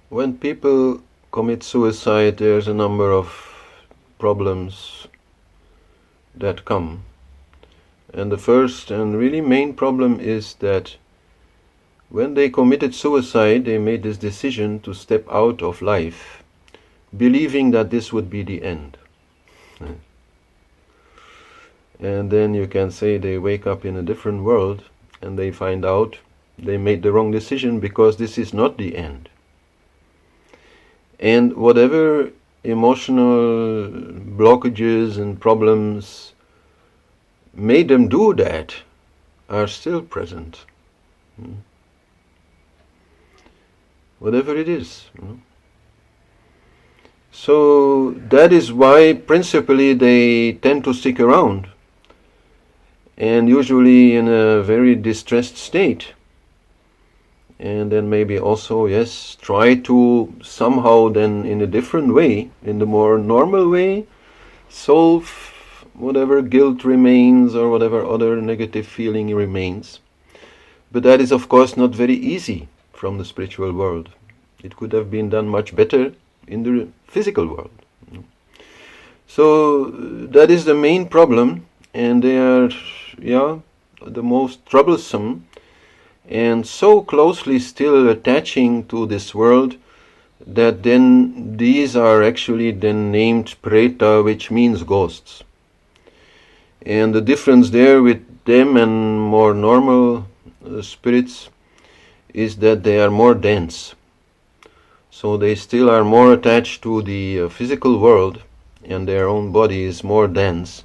When people commit suicide, there's a number of problems that come. And the first and really main problem is that when they committed suicide, they made this decision to step out of life, believing that this would be the end. And then you can say they wake up in a different world and they find out they made the wrong decision because this is not the end. And whatever emotional blockages and problems made them do that are still present. Whatever it is. So that is why principally they tend to stick around, and usually in a very distressed state. And then maybe also, yes, try to somehow then in a different way, in the more normal way, solve whatever guilt remains or whatever other negative feeling remains. But that is of course not very easy from the spiritual world. It could have been done much better in the physical world. So that is the main problem, and they are, the most troublesome, and so closely still attaching to this world that then these are actually then named preta, which means ghosts. And the difference there with them and more normal spirits is that they are more dense. So they still are more attached to the physical world, and their own body is more dense.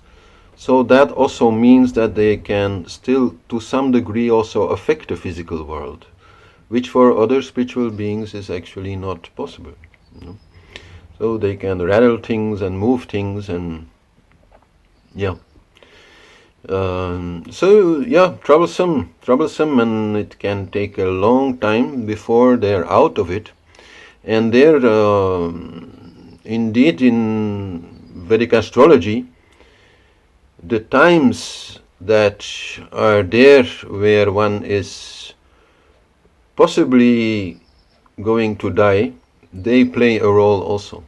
So that also means that they can still, to some degree, also affect the physical world, which for other spiritual beings is actually not possible. So they can rattle things and move things and, troublesome, and it can take a long time before they're out of it. And there, indeed, in Vedic astrology, the times that are there where one is possibly going to die, they play a role also.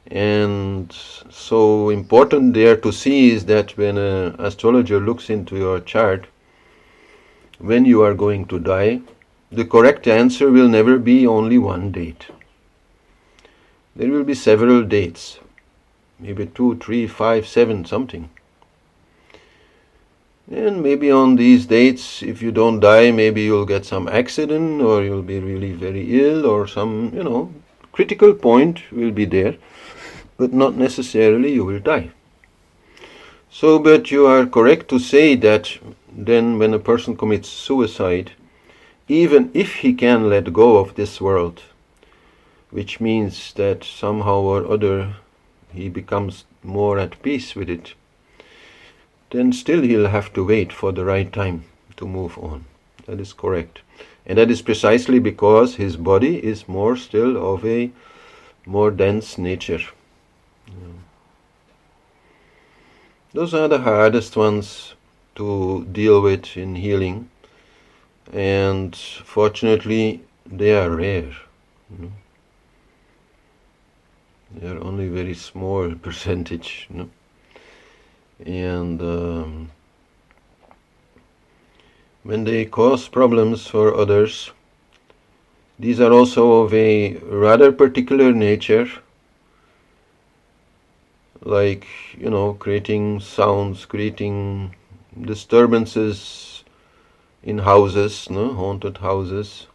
And so important there to see is that when an astrologer looks into your chart, when you are going to die, the correct answer will never be only one date. There will be several dates, maybe 2, 3, 5, 7, something. And maybe on these dates, if you don't die, maybe you'll get some accident, or you'll be really very ill, or some, critical point will be there, but not necessarily you will die. So, but you are correct to say that then when a person commits suicide, even if he can let go of this world, which means that somehow or other he becomes more at peace with it, then still he'll have to wait for the right time to move on. That is correct. And that is precisely because his body is more still of a more dense nature. Those are the hardest ones to deal with in healing. And fortunately, they are rare. They are only very small percentage. And when they cause problems for others, these are also of a rather particular nature, like, creating sounds, creating disturbances in houses, haunted houses.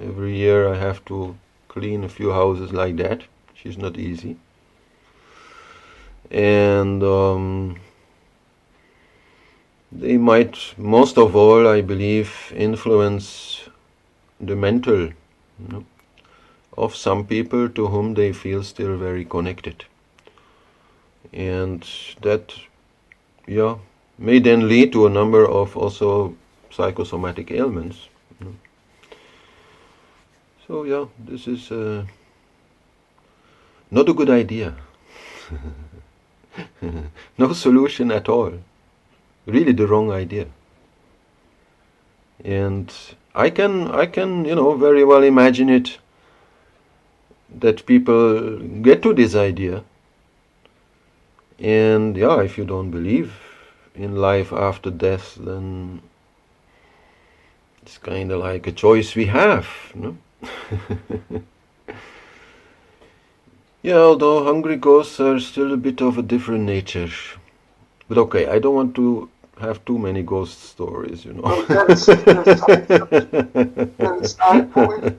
Every year I have to clean a few houses like that, which is not easy. And they might, most of all, I believe, influence the mental of some people to whom they feel still very connected. And that, may then lead to a number of also psychosomatic ailments. So, this is not a good idea. No solution at all. Really the wrong idea. And I can, very well imagine it, that people get to this idea. And yeah, if you don't believe in life after death, then it's kind of like a choice we have, no? Yeah, although hungry ghosts are still a bit of a different nature. But okay, I don't want to have too many ghost stories, Well, that's our point.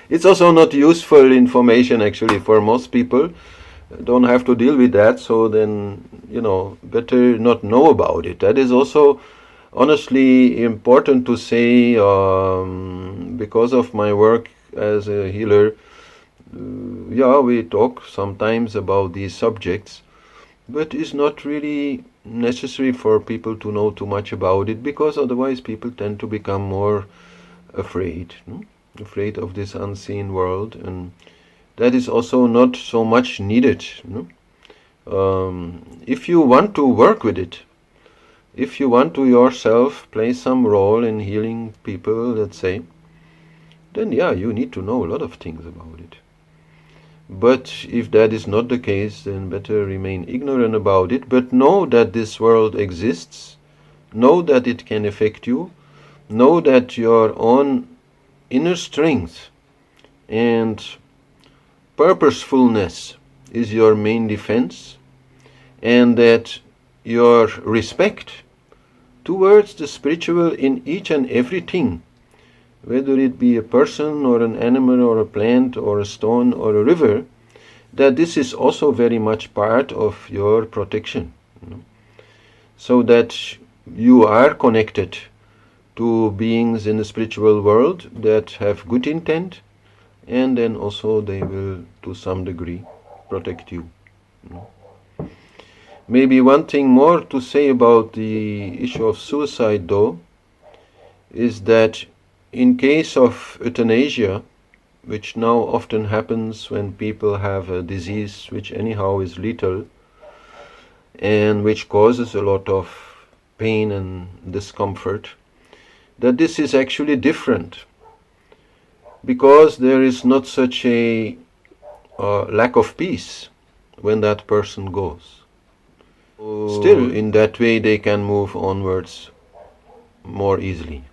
It's also not useful information actually for most people. Don't have to deal with that, so then, better not know about it. That is also honestly important to say, because of my work as a healer. Yeah, we talk sometimes about these subjects, but it's not really necessary for people to know too much about it, because otherwise people tend to become more afraid, no? Afraid of this unseen world, and that is also not so much needed, no? If you want to work with it, if you want to yourself play some role in healing people, let's say, then yeah, you need to know a lot of things about it. But if that is not the case, then better remain ignorant about it, but know that this world exists, know that it can affect you, know that your own inner strength and purposefulness is your main defense, and that your respect towards the spiritual in each and everything, whether it be a person or an animal or a plant or a stone or a river, that this is also very much part of your protection. So that you are connected to beings in the spiritual world that have good intent, and then also they will, to some degree, protect you. Maybe one thing more to say about the issue of suicide, though, is that in case of euthanasia, which now often happens when people have a disease which anyhow is lethal and which causes a lot of pain and discomfort, that this is actually different, because there is not such a lack of peace when that person goes. Still, in that way, they can move onwards more easily.